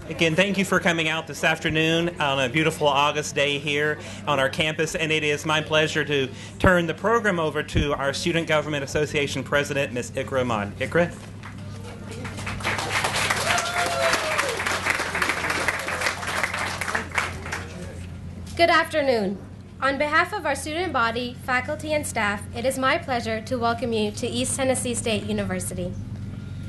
Again, thank you for coming out this afternoon on a beautiful August day here on our campus, and it is my pleasure to turn the program over to our Student Government Association President, Ms. Ikra Ahmad. Ikra? Good afternoon. On behalf of our student body, faculty, and staff, it is my pleasure to welcome you to East Tennessee State University.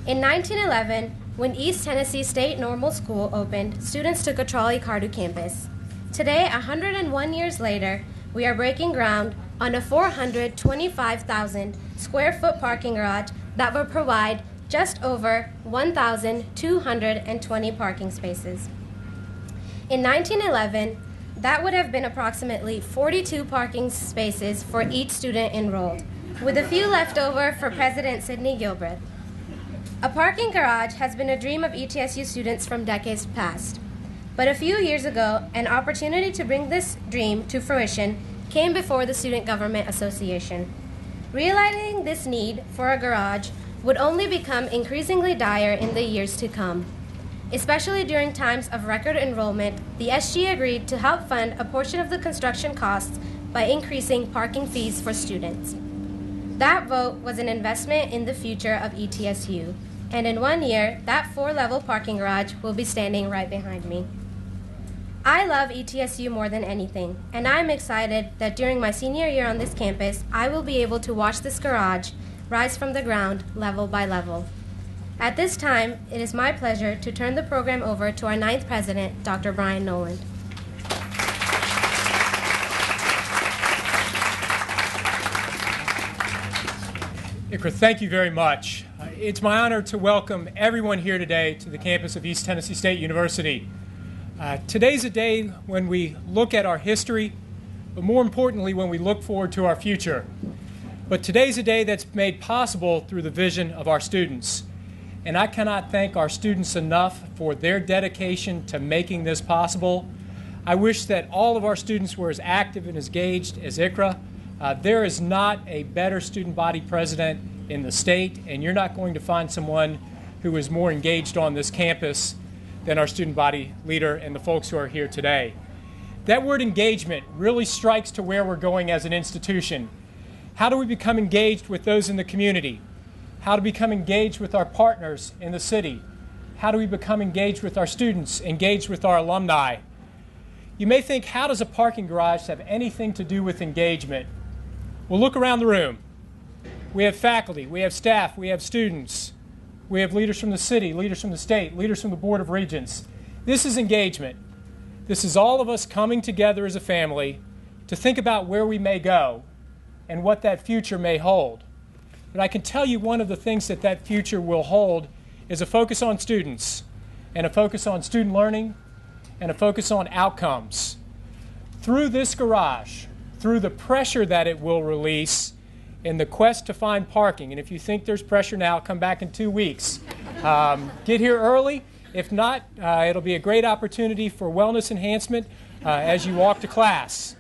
In 1911, when East Tennessee State Normal School opened, students took a trolley car to campus. Today, 101 years later, we are breaking ground on a 425,000 square foot parking garage that will provide just over 1,220 parking spaces. In 1911, that would have been approximately 42 parking spaces for each student enrolled, with a few left over for President Sidney Gilbreth. A parking garage has been a dream of ETSU students from decades past. But a few years ago, an opportunity to bring this dream to fruition came before the Student Government Association. Realizing this need for a garage would only become increasingly dire in the years to come. Especially during times of record enrollment, the SG agreed to help fund a portion of the construction costs by increasing parking fees for students. That vote was an investment in the future of ETSU, and in 1 year, that 4-level parking garage will be standing right behind me. I love ETSU more than anything, and I'm excited that during my senior year on this campus, I will be able to watch this garage rise from the ground level by level. At this time, it is my pleasure to turn the program over to our 9th president, Dr. Brian Noland. Ikra, thank you very much. It's my honor to welcome everyone here today to the campus of East Tennessee State University. Today's a day when we look at our history, but more importantly, when we look forward to our future. But today's a day that's made possible through the vision of our students. And I cannot thank our students enough for their dedication to making this possible. I wish that all of our students were as active and as engaged as Ikra. There is not a better student body president in the state, and you're not going to find someone who is more engaged on this campus than our student body leader and the folks who are here today. That word engagement really strikes to where we're going as an institution. How do we become engaged with those in the community? How to become engaged with our partners in the city? How do we become engaged with our students, engaged with our alumni? You may think, how does a parking garage have anything to do with engagement? Well, look around the room. We have faculty, we have staff, we have students, we have leaders from the city, leaders from the state, leaders from the Board of Regents. This is engagement. This is all of us coming together as a family to think about where we may go and what that future may hold. But I can tell you one of the things that that future will hold is a focus on students and a focus on student learning and a focus on outcomes. Through this garage, through the pressure that it will release in the quest to find parking, and if you think there's pressure now, come back in 2 weeks. Get here early. If not, it'll be a great opportunity for wellness enhancement as you walk to class.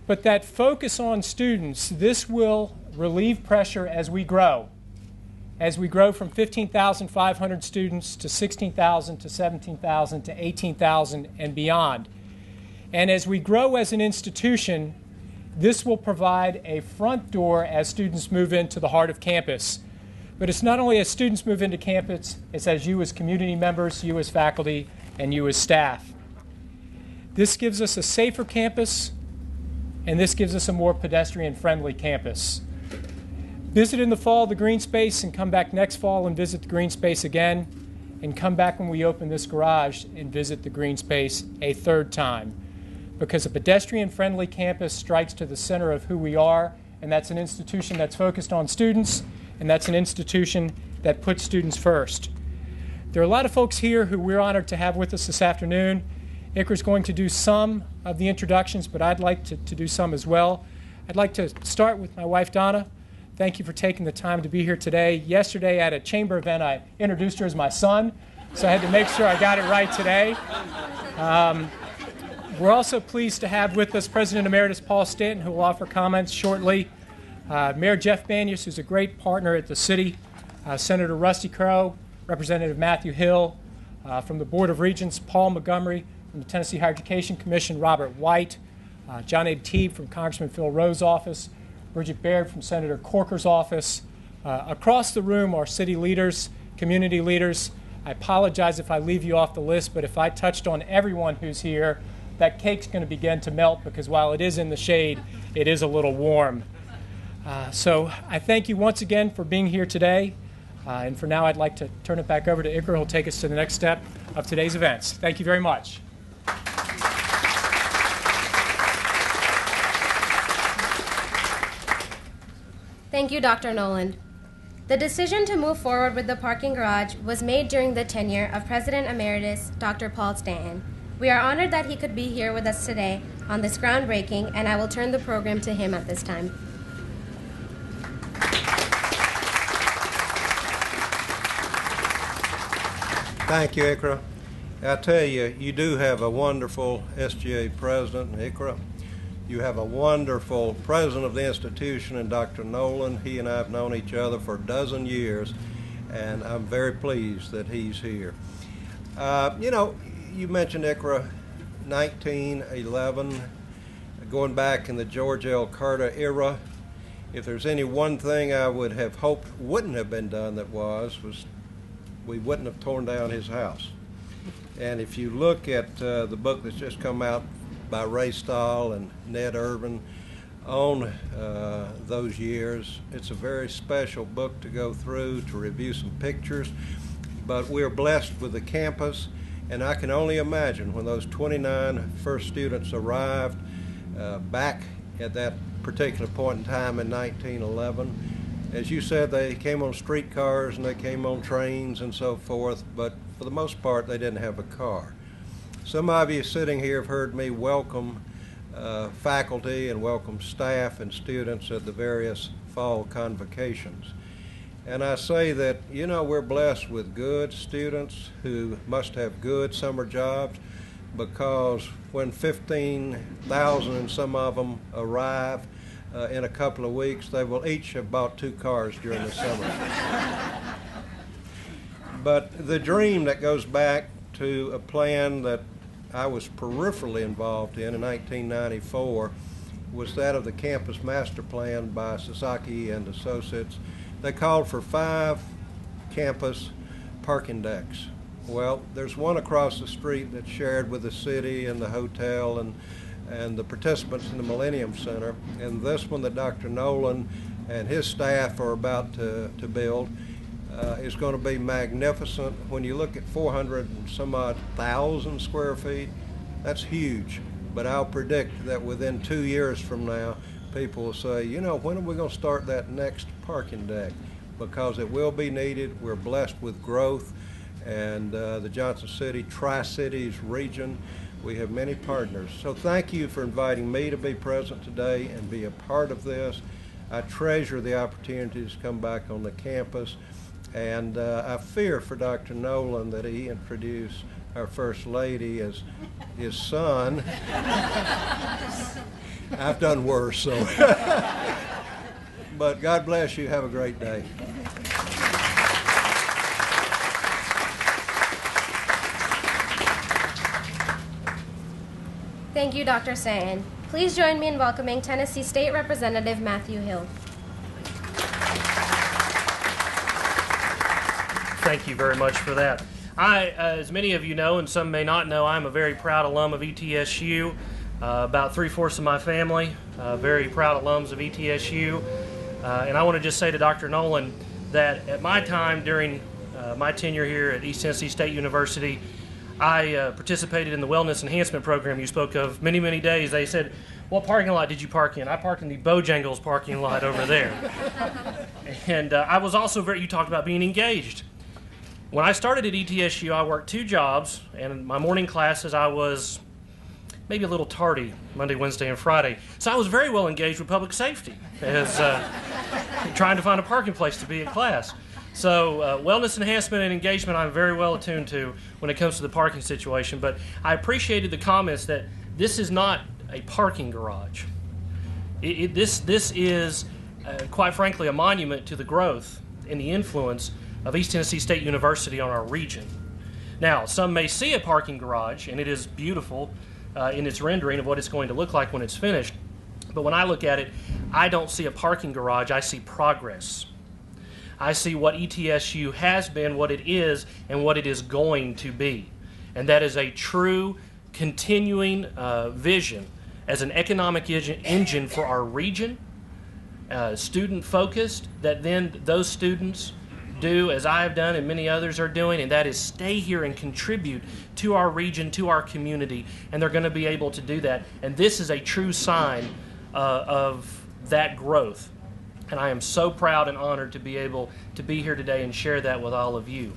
But that focus on students, this will relieve pressure as we grow. As we grow from 15,500 students to 16,000 to 17,000 to 18,000 and beyond. And as we grow as an institution, this will provide a front door as students move into the heart of campus. But it's not only as students move into campus, it's as you as community members, you as faculty, and you as staff. This gives us a safer campus, and this gives us a more pedestrian-friendly campus. Visit in the fall the green space and come back next fall and visit the green space again, and come back when we open this garage and visit the green space a third time. Because a pedestrian-friendly campus strikes to the center of who we are, and that's an institution that's focused on students, and that's an institution that puts students first. There are a lot of folks here who we're honored to have with us this afternoon. Ikra's going to do some of the introductions, but I'd like to do some as well. I'd like to start with my wife, Donna. Thank you for taking the time to be here today. Yesterday at a chamber event, I introduced her as my son, so I had to make sure I got it right today. We're also pleased to have with us President Emeritus Paul Stanton, who will offer comments shortly. Mayor Jeff Banyas, who's a great partner at the city. Senator Rusty Crowe, Representative Matthew Hill, From the Board of Regents, Paul Montgomery. From the Tennessee Higher Education Commission, Robert White. John A. Teague from Congressman Phil Rowe's office. Bridget Baird from Senator Corker's office. Across the room are city leaders, community leaders. I apologize if I leave you off the list, but if I touched on everyone who's here, that cake's going to begin to melt because while it is in the shade, it is a little warm. So I thank you once again for being here today. And for now, I'd like to turn it back over to Ikra, who'll take us to the next step of today's events. Thank you very much. Thank you, Dr. Noland. The decision to move forward with the parking garage was made during the tenure of President Emeritus Dr. Paul Stanton. We are honored that he could be here with us today on this groundbreaking, and I will turn the program to him at this time. Thank you, Ikra. I tell you, you do have a wonderful SGA president, Ikra. You have a wonderful president of the institution, and Dr. Noland. He and I have known each other for a dozen years, and I'm very pleased that he's here. You know, you mentioned Ikra, 1911, going back in the George L. Carter era. If there's any one thing I would have hoped wouldn't have been done that was we wouldn't have torn down his house. And if you look at the book that's just come out by Ray Stahl and Ned Irvin on those years, it's a very special book to go through, to review some pictures. But we're blessed with the campus, and I can only imagine when those 29 first students arrived back at that particular point in time in 1911. As you said, they came on streetcars and they came on trains and so forth, but for the most part, they didn't have a car. Some of you sitting here have heard me welcome faculty and welcome staff and students at the various fall convocations. And I say that, you know, we're blessed with good students who must have good summer jobs, because when 15,000 and some of them arrive in a couple of weeks, they will each have bought 2 cars during the summer. But the dream that goes back to a plan that I was peripherally involved in 1994 was that of the campus master plan by Sasaki and Associates. They called for 5 campus parking decks. Well, there's one across the street that's shared with the city and the hotel and the participants in the Millennium Center. And this one that Dr. Noland and his staff are about to build is going to be magnificent. When you look at 400 and some odd thousand square feet, that's huge. But I'll predict that within 2 years from now, people will say, you know, when are we going to start that next parking deck? Because it will be needed. We're blessed with growth, and the Johnson City, Tri-Cities region, we have many partners. So thank you for inviting me to be present today and be a part of this. I treasure the opportunities to come back on the campus, and I fear for Dr. Noland that he introduced our First Lady as his son. I've done worse, so. But God bless you. Have a great day. Thank you, Dr. Stanton. Please join me in welcoming Tennessee State Representative Matthew Hill. Thank you very much for that. As many of you know, and some may not know, I'm a very proud alum of ETSU. About 3/4 of my family, very proud alums of ETSU. And I want to just say to Dr. Noland that at my time during my tenure here at East Tennessee State University, I participated in the wellness enhancement program you spoke of many, many days. They said, what parking lot did you park in? I parked in the Bojangles parking lot over there. And I was also you talked about being engaged. When I started at ETSU, I worked 2 jobs, and in my morning classes I was maybe a little tardy Monday, Wednesday, and Friday. So I was very well engaged with public safety as trying to find a parking place to be at class. So wellness enhancement and engagement I'm very well attuned to when it comes to the parking situation. But I appreciated the comments that this is not a parking garage. This is, quite frankly, a monument to the growth and the influence of East Tennessee State University on our region. Now, some may see a parking garage, and it is beautiful in its rendering of what it's going to look like when it's finished. But when I look at it, I don't see a parking garage, I see progress. I see what ETSU has been, what it is, and what it is going to be. And that is a true, continuing vision as an economic engine for our region, student-focused, that then those students do, as I have done and many others are doing, and that is stay here and contribute to our region, to our community, and they're going to be able to do that. And this is a true sign of that growth. And I am so proud and honored to be able to be here today and share that with all of you.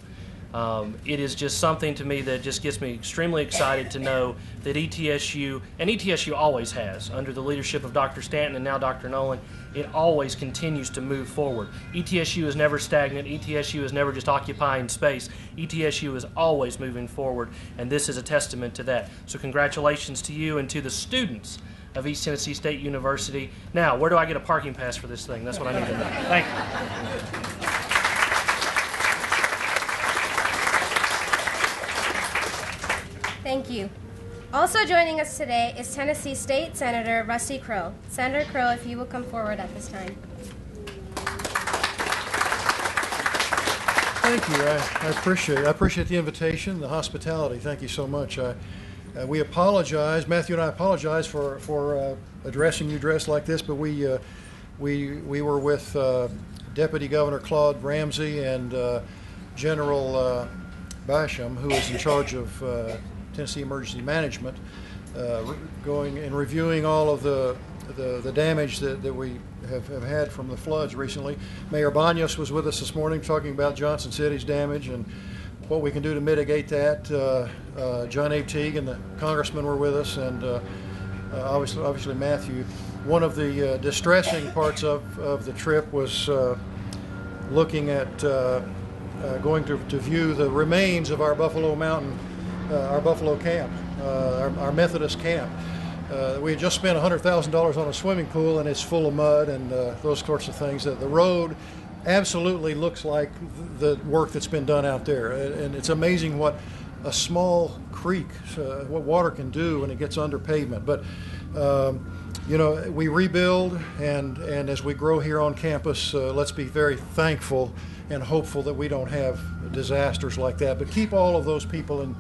It is just something to me that just gets me extremely excited to know that ETSU, and ETSU always has, under the leadership of Dr. Stanton and now Dr. Nolan, it always continues to move forward. ETSU is never stagnant. ETSU is never just occupying space. ETSU is always moving forward, and this is a testament to that. So congratulations to you and to the students of East Tennessee State University. Now, where do I get a parking pass for this thing? That's what I need to know. Thank you. Thank you. Also joining us today is Tennessee State Senator Rusty Crowe. Senator Crowe, if you will come forward at this time. Thank you. I appreciate the invitation, the hospitality. Thank you so much. We apologize. Matthew and I apologize for addressing you dressed like this, but we were with Deputy Governor Claude Ramsey and General Basham, who is in charge of Tennessee Emergency Management, going and reviewing all of the damage that we have had from the floods recently. Mayor Banos was with us this morning talking about Johnson City's damage and what we can do to mitigate that. John A. Teague and the congressman were with us, and obviously Matthew. One of the distressing parts of the trip was looking at going to view the remains of our Buffalo Mountain, our Buffalo camp, our Methodist camp. We had just spent $100,000 on a swimming pool, and it's full of mud and those sorts of things. The road absolutely looks like the work that's been done out there, and it's amazing what a small creek, what water can do when it gets under pavement. But you know, we rebuild, and as we grow here on campus, let's be very thankful and hopeful that we don't have disasters like that. But keep all of those people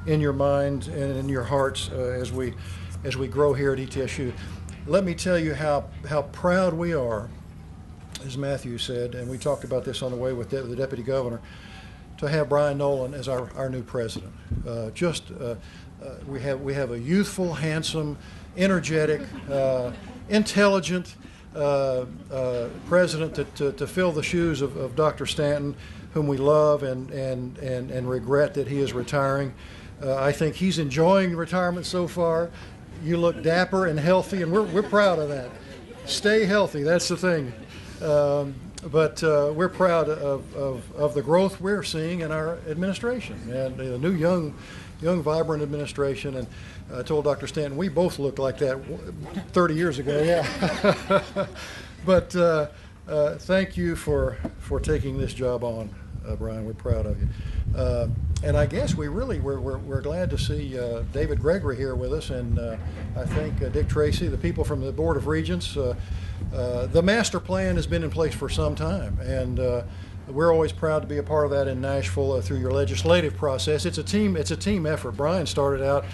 in your mind and in your hearts as we grow here at ETSU. Let me tell you how proud we are, as Matthew said, and we talked about this on the way with the Deputy Governor, to have Brian Nolan as our new president. We have a youthful, handsome, energetic, intelligent president to fill the shoes of Dr. Stanton, whom we love and regret that he is retiring. I think he's enjoying retirement so far. You look dapper and healthy, and we're proud of that. Stay healthy, that's the thing. But we're proud of the growth we're seeing in our administration, and a new young vibrant administration. And I told Dr. Stanton we both looked like that 30 years ago. Yeah. But thank you for taking this job on, Brian. We're proud of you. And I guess we're glad to see David Gregory here with us, and I think Dick Tracy, the people from the Board of Regents. The master plan has been in place for some time, and we're always proud to be a part of that in Nashville through your legislative process. It's a team effort. Brian started out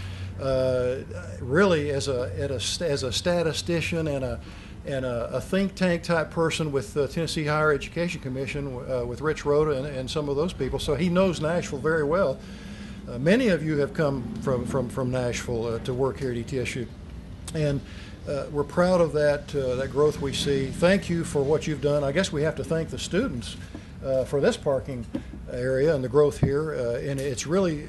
really as a statistician and a think tank type person with the Tennessee Higher Education Commission with Rich Rhoda and some of those people. So he knows Nashville very well. Many of you have come from Nashville to work here at ETSU, and we're proud of that growth we see. Thank you for what you've done. I guess we have to thank the students for this parking area and the growth here, and it's really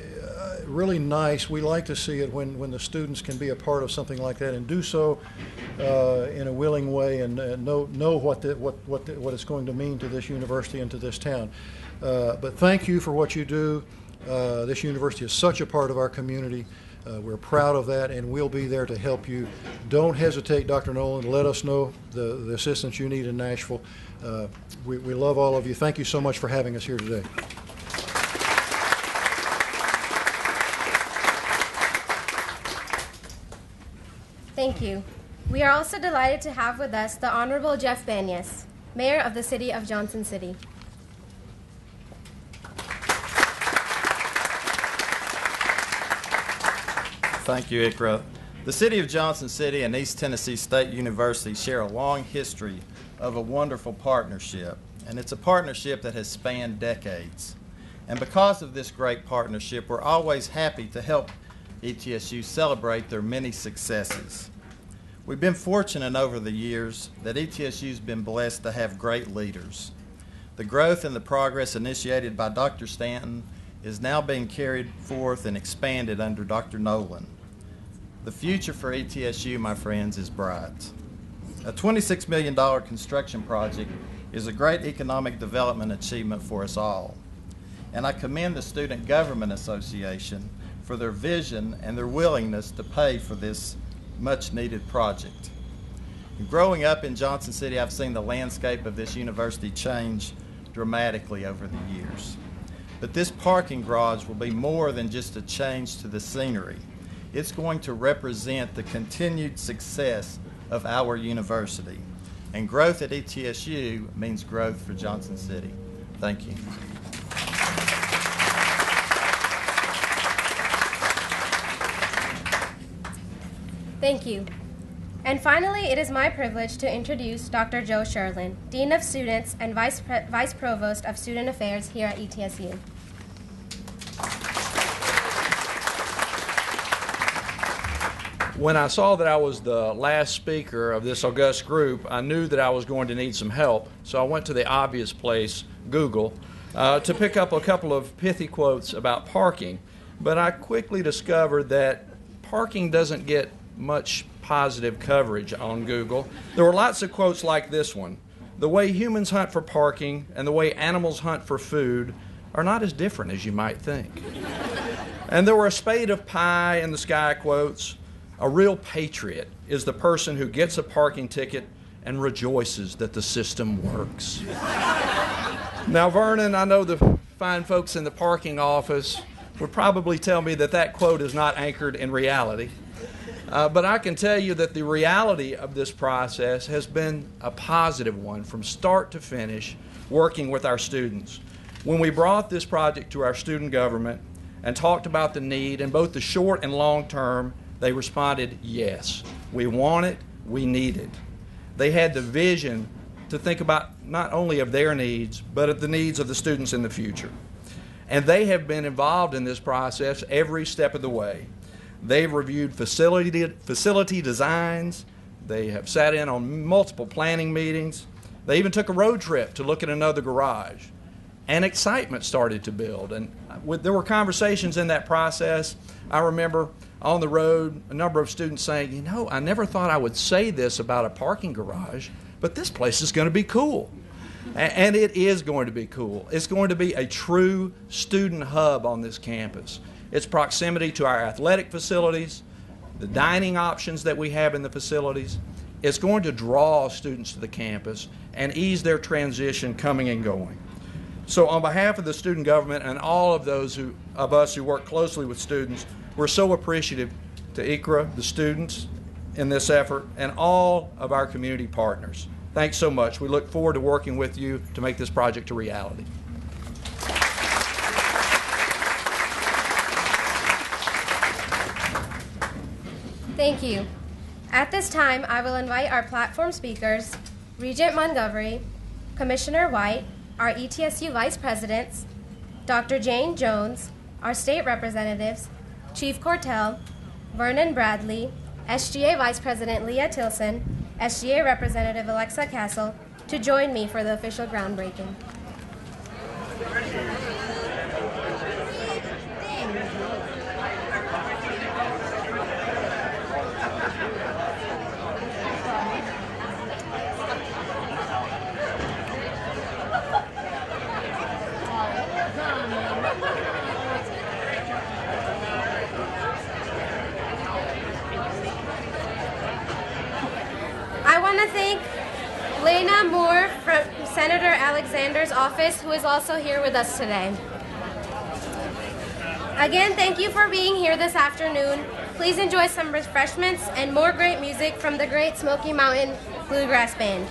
nice. We like to see it when the students can be a part of something like that and do so in a willing way and know what it's going to mean to this university and to this town. But thank you for what you do. This university is such a part of our community. We're proud of that, and we'll be there to help you. Don't hesitate, Dr. Nolan. Let us know the assistance you need in Nashville. We love all of you. Thank you so much for having us here today. Thank you. We are also delighted to have with us the Honorable Jeff Banyas, Mayor of the City of Johnson City. Thank you, Ikra. The City of Johnson City and East Tennessee State University share a long history of a wonderful partnership, and it's a partnership that has spanned decades. And because of this great partnership, we're always happy to help ETSU celebrate their many successes. We've been fortunate over the years that ETSU's been blessed to have great leaders. The growth and the progress initiated by Dr. Stanton is now being carried forth and expanded under Dr. Nolan. The future for ETSU, my friends, is bright. A $26 million construction project is a great economic development achievement for us all. And I commend the Student Government Association for their vision and their willingness to pay for this much-needed project. Growing up in Johnson City, I've seen the landscape of this university change dramatically over the years. But this parking garage will be more than just a change to the scenery. It's going to represent the continued success of our university. And growth at ETSU means growth for Johnson City. Thank you. Thank you. And finally, it is my privilege to introduce Dr. Joe Sherlin, Dean of Students and Vice Provost of Student Affairs here at ETSU. When I saw that I was the last speaker of this august group, I knew that I was going to need some help, so I went to the obvious place, Google, to pick up a couple of pithy quotes about parking. But I quickly discovered that parking doesn't get much positive coverage on Google. There were lots of quotes like this one. The way humans hunt for parking and the way animals hunt for food are not as different as you might think. And there were a spade of pie in the sky quotes. A real patriot is the person who gets a parking ticket and rejoices that the system works. Now, Vernon, I know the fine folks in the parking office would probably tell me that that quote is not anchored in reality. But I can tell you that the reality of this process has been a positive one from start to finish, working with our students. When we brought this project to our student government and talked about the need in both the short and long term, they responded, yes, we want it, we need it. They had the vision to think about not only of their needs, but of the needs of the students in the future. And they have been involved in this process every step of the way. They've reviewed facility designs. They have sat in on multiple planning meetings. They even took a road trip to look at another garage. And excitement started to build. And there were conversations in that process. I remember on the road a number of students saying, you know, I never thought I would say this about a parking garage, but this place is going to be cool. And it is going to be cool. It's going to be a true student hub on this campus. Its proximity to our athletic facilities, the dining options that we have in the facilities, it's going to draw students to the campus and ease their transition coming and going. So on behalf of the student government and all of those of us who work closely with students, we're so appreciative to ICRA, the students in this effort, and all of our community partners. Thanks so much. We look forward to working with you to make this project a reality. Thank you. At this time, I will invite our platform speakers, Regent Montgomery, Commissioner White, our ETSU Vice Presidents, Dr. Jane Jones, our state representatives, Chief Cortell, Vernon Bradley, SGA Vice President Leah Tilson, SGA Representative Alexa Castle, to join me for the official groundbreaking. I want to thank Lena Moore from Senator Alexander's office, who is also here with us today. Again, thank you for being here this afternoon. Please enjoy some refreshments and more great music from the Great Smoky Mountain Bluegrass Band.